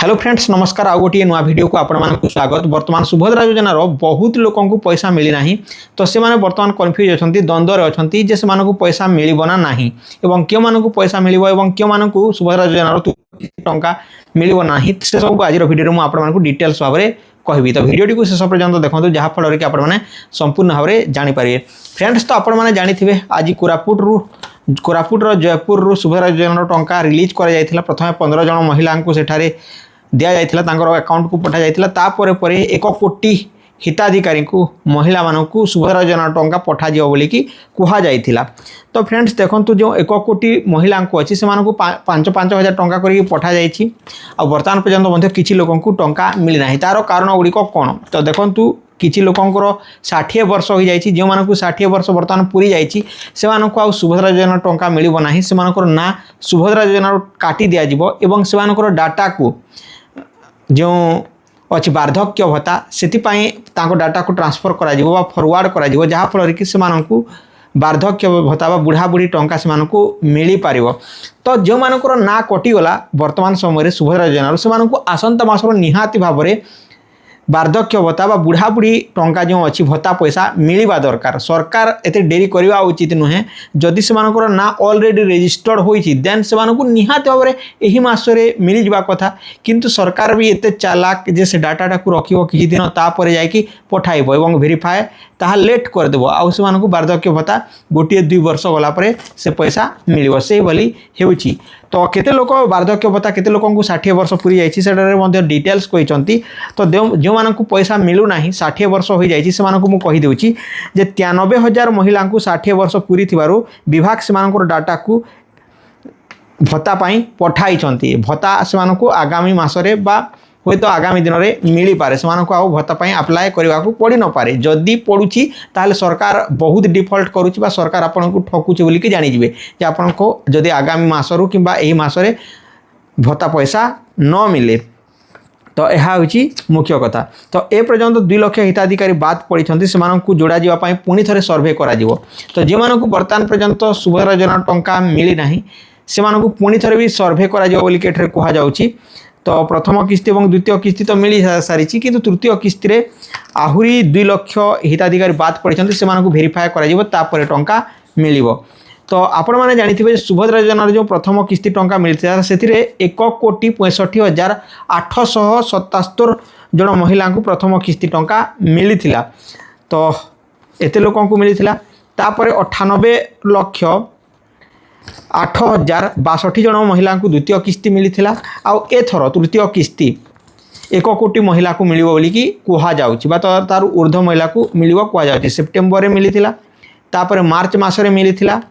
Hello friends नमस्कार आ गोटे नुआ वीडियो को आपण मानक स्वागत। वर्तमान सुभद्रा योजनार बहुत लोकों को पैसा मिली नहीं तो से माने वर्तमान कन्फ्यूज अछंती द्वंद्वर अछंती जे से मानक पैसा मिलिबो ना नहीं एवं क्यों मानक पैसा मिलिबो एवं क्यों मानक सुभद्रा योजनार टंका मिलिबो नाही से सब आज वीडियो में आपण मानक डिटेल्स भाव में कहबी। तो वीडियो को शेष पर्यंत देखो जहाँ फल कि आपने संपूर्ण भाव में जानीपारे। फ्रेंड्स तो आपने जानी आज कोरापुटर जयपुर सुभद्रा योजना टंका रिलीज कर प्रथम 15 जन महिला को सेठारे दिया जाइथिला तांकर अकाउंट को पठा जाइथिला तापरे परे 1 कोटी हिताधिकारी को महिला मानकू सुभद्रा योजना टंका पठा जियो बोली कि कुहा जाइथिला। तो फ्रेंड्स देखंतु जो 1 कोटी महिला को अछि से मानकू 5-5 हजार टंका करी पठा जाइछि आ वर्तमान पर्यंत मध्ये किछि लोकन को टंका मिली नाही। तारो कारण गुडी को कोन तो देखंतु किछि लोकंकर 60 वर्ष हो जाइछि जो मानकू 60 वर्ष वर्तमान पूरी जाइछि से मानकू आ सुभद्रा योजना टंका मिलिबो नाही। से मानकर ना सुभद्रा योजना काटी दिया जिवो एवं से मानकर डाटा को जो अच्छी वार्धक्य भत्ता से डाटा को ट्रांसफर करा जिवो फॉरवर्ड करा जिवो जहाँ फल कि से वार्धक्य भत्ता बा बुढ़ा बुढ़ी टंका से मिली पारिबो। तो जो मानकर ना कटिगला वर्तमान समय सुभद्रा योजना से आसंता मासर निहाती भाव में वार्धक्य भत्ता बा बुढ़ा बुढ़ी टंका जो अच्छी भत्ता पैसा मिलवा दरकार। सरकार एते डेरी करवा उचित नुहे जदि से ना ऑलरेडी रजिस्टर्ड होइछि देन से निहाती भाव में एही मासरे मिल जावा कथा किंतु सरकार भी एते चालाक जे से डाटाटा को रखिबो किछि दिन तापरे जायकि पठाइबो एवं वेरीफाई ताहा लेट कर देबो आ से वार्धक्य भत्ता 1-2 वर्ष गला परे से पैसा मिलिबो से भली हेउछि। तो केते लोक वार्धक्य भत्ता केते लोकन को 60 वर्ष पूरी जाइछि सेटारे मध्ये डिटेल्स कहिसंती। तो जो मानकू पैसा मिलू नाही 60 वर्ष हो जाइछि से मानकू मु कहि देउछि जे 93,000 महिला को 60 वर्ष पूरी थिबारु विभाग से मानकर डाटा को भत्ता पाई पठाइछंती। भत्ता से मानकू आगामी मासरे बा होय तो आगामी दिन में मिली पारे से मानकू आउ भत्ता पाई अप्लाई करबा को पड़ी न पारे जदि पडुछि ताले सरकार बहुत डिफॉल्ट करूछि बा सरकार आपन को ठकुछि बोली कि जानि जिवे जे आपन को जदि आगामी मासरु किबा एही मासरे भत्ता पैसा न मिले। तो यह हूँ मुख्य कथा। तो ए पर्यंत 2 लाख हिताधिकारी बाद पड़ी से जोड़ा जावाई पुणी थे सर्वे करा जिवो। तो जो वर्तमान पर्यंत सुभद्रा योजना टंका मिली ना से पुणी थे भी सर्वे करा जिवो बोली कि कहा जाउछि। तो प्रथम किस्ती और द्वितीय किस्ती तो मिल सारी किंतु तृतीय किस्ती रे आहुरी 2 लाख हिताधिकारी बाद पड़ी से वेरीफाई करा टंका मिलिबो। तो आपण मैंने जानी सुभद्रा योजना जो प्रथम किस्ती टंका मिलता से 1,65,877 जन महिला को प्रथम किस्ती टंका मिली थिला। तो एते लोकों को मिली थिला तापरे 98,08,062 जन महिला को द्वितीय किस्ती मिली थिला आ एथर तृतीय किस्ती 1 कोटी महिला को मिलिबो बोली कि कुहा जाउछि बा तो तार ऊर्ध्व महिला को मिलिबो कुहा जाउछि। सेप्टेम्बर रे मिली थिला तापरे मार्च मासरे मिली थिला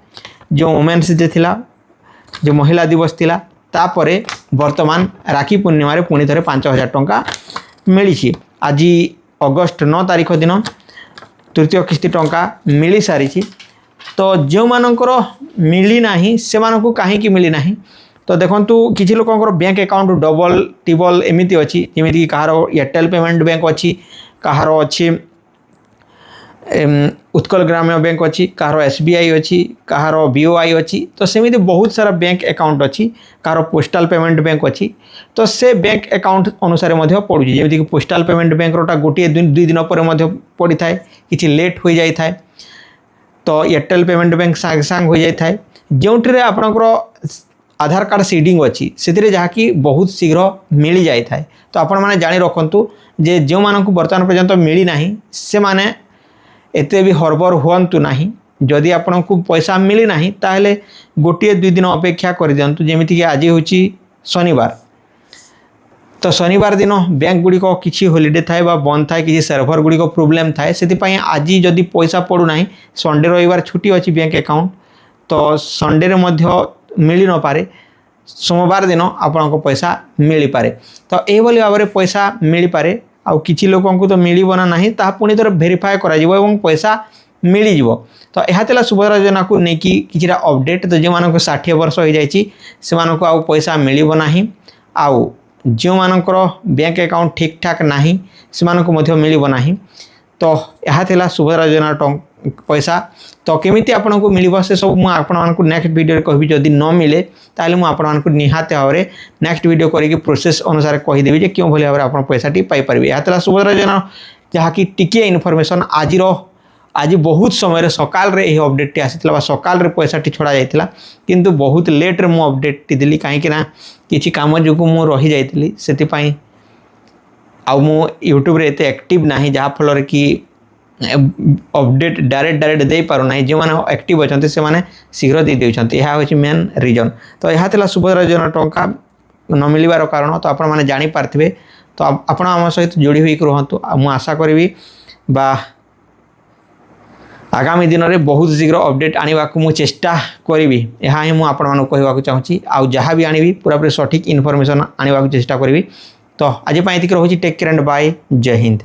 जो वुमेन्स डे थिला जो महिला दिवस थिला तापरे वर्तमान राखी पूर्णिमा रे पुणी थे 5,000 टंका मिली। आज अगस्ट 9 तारीख दिन तृतीय किस्ती टंका मिली सारी। तो जो मानकर मिली नाही से मानकू काहेकि मिली नाही तो देखंतु किछि लोकंकर बैंक अकाउंट डबल टिबल एमिति अछि जेमिति कहार एयरटेल पेमेंट बैंक अछि कहार अछि उत्कल ग्राम्य बैंक अच्छी कहार SBI अच्छी कहार BOI अच्छी। तो सेमिति बहुत सारा बैंक अकाउंट अच्छी कहार पोस्टल पेमेंट बैंक अच्छी। तो से बैंक अकाउंट अनुसार पड़ुछि जेमिति कि पोस्टल पेमेंट बैंक रोटा 1-2 दिन पर पड़ी थाए किछि लेट हो जाई थाए। तो एयरटेल पेमेंट बैंक सांग सांग हो जाई थाए जोंठरे आपनकर आधार कार्ड सीडिंग अच्छी से जहाँकि बहुत शीघ्र मिल जाई थाए। तो आपण माने जानि रखंतु जे जो मानकू वर्तमान पर्यंत मिली नाही से माने एते भी हरबर हुअंतु नाही। जदि आपन को पैसा मिली नाही ताहले 1-2 दिन अपेक्षा कर दियंतु जेमिति कि आज होची शनिवार। तो शनिवार दिन बैंक गुडी को किछि हॉलिडे थाए बा बंद थाए किछि सर्वर गुडी को प्रॉब्लम थाए सेति पई आज जदि पैसा पडु नाही संडे रविवार छुट्टी अछि बैंक अकाउंट तो संडे रे मध्य मिली न पारे सोमवार दिन आपन को पैसा मिली पारे। तो ए भली भाबरे पैसा मिली पारे आ किछि लोकन को तो मिलिबो ना नाही ता पुणी थोड़ा वेरीफाई करा जिवो एवं पैसा मिली जिवो। तो यह थिला सुभद्रा योजना को नेकी किछिरा अपडेट। तो जो मानको 60 वर्ष हो जाइछि से मानको आ पैसा मिलिबो नाही आ जो मानकर बैंक अकाउंट ठीक ठाक नाही से मानको मध्य मिलिबो नाही। तो यह थिला सुभद्रा योजना पैसा तो केमिति आपको मिल से सब मुझे नेक्स्ट वीडियो कहबी जदि न मिले ताले मुझे आपको निहाती भाव में नेक्स्ट वीडियो करके प्रोसेस अनुसार कहीदेवी जे क्यों भाई भाव में आप पैसा पाइपर। यह सुभद्रा योजना जहाँकि टिके इनफॉरमेशन आज बहुत समय सकाल रे यह अपडेट आसीथिला सकाल रे पैसा छड़ा जाइथिला किंतु बहुत लेट रे मु अपडेट टी देली कहीं ना किछि काम जो मु रही जाइथिली सेति पई आ मु यूट्यूब रे एते एक्टिव नाही जहाँ फल कि अपडेट डायरेक्ट दे पार ना जो मैंने एक्टिव अच्छा से मैंने शीघ्र दे देउछंती यह हूँ मेन रीजन। तो यह था सुभद्रा योजना टंका न मिलवार कारण। तो आपण मैंने जानी पार्थिबे तो आपण आम सहित जोड़ी हुई रुहतु मु आशा करी बा आगामी दिन में बहुत शीघ्र अपडेट आने को चेष्टा करी। यह ही मुझे आपण कहवाक चाहूँगी आउ जहाँ भी आनी पूरा सठिक इनफॉरमेशन आने को चेष्टा करी। तो आज ये रोचे टेक केयर एंड बाय। जय हिंद।